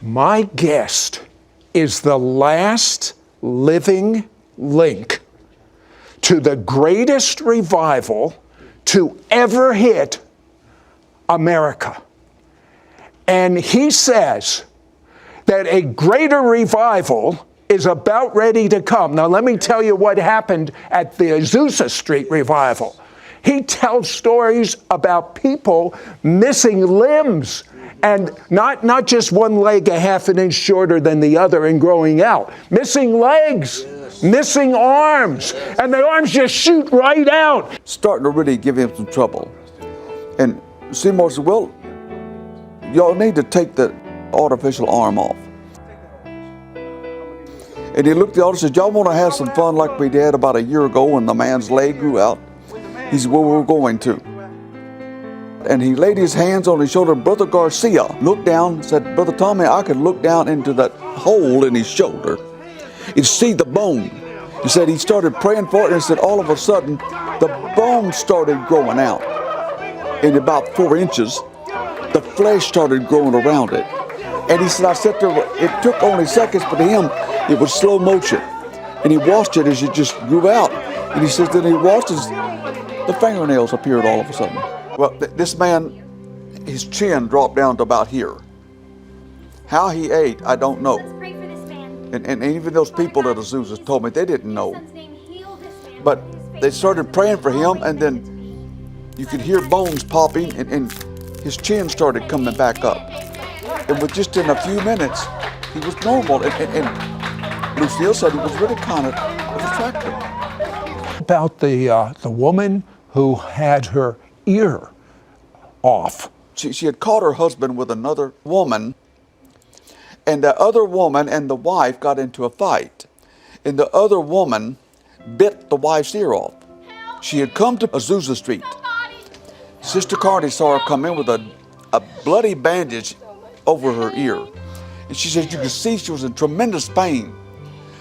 My guest is the last living link to the greatest revival to ever hit America. And he says that a greater revival is about ready to come. Now, let me tell you what happened at the Azusa Street revival. He tells stories about people missing limbs, and not just one leg a half an inch shorter than the other and growing out. Missing legs, missing arms, and the arms just shoot right out. Starting to really give him some trouble. And Seymour said, well, y'all need to take the artificial arm off. And he looked at the audience and said, y'all want to have some fun like we did about a year ago when the man's leg grew out? He said, well, we're going to. And he laid his hands on his shoulder. Brother Garcia looked down and said, Brother Tommy, I could look down into that hole in his shoulder and see the bone. He said he started praying for it, and he said all of a sudden the bone started growing out. In about 4 inches, the flesh started growing around it. And he said, I sat there, it took only seconds, but to him, it was slow motion. And he watched it as it just grew out. And he says, then he watched as the fingernails appeared all of a sudden. Well, this man, his chin dropped down to about here. How he ate, I don't know. Let's pray for this man. And even those people at Azusa told me they didn't know. But they started praying for him, and then you could hear bones popping, and his chin started coming back up. And with just in a few minutes, he was normal. And Lucille said he was really kind of attractive. About the woman who had her ear off. She had caught her husband with another woman, and the other woman and the wife got into a fight. And the other woman bit the wife's ear off. She had come to Azusa Street. Sister Carney saw her come in with a bloody bandage over her ear. And she said you could see she was in tremendous pain.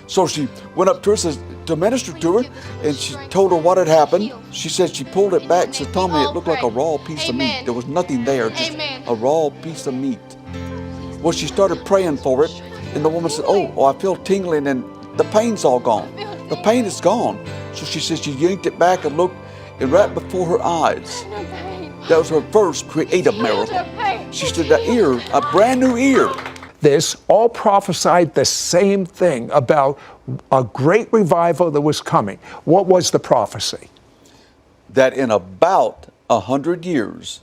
So she went up to her to minister to her, and she told her what had happened. She said she pulled it back. She said, Tommy, it looked like a raw piece of meat. There was nothing there, just a raw piece of meat. Well, she started praying for it, and the woman said, oh, I feel tingling, and the pain's all gone. The pain is gone. So she said she yanked it back and looked, and right before her eyes, that was her first creative miracle. She said that ear, a brand new ear. This all prophesied the same thing about a great revival that was coming. What was the prophecy? That in about 100 years,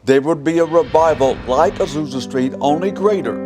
there would be a revival like Azusa Street, only greater.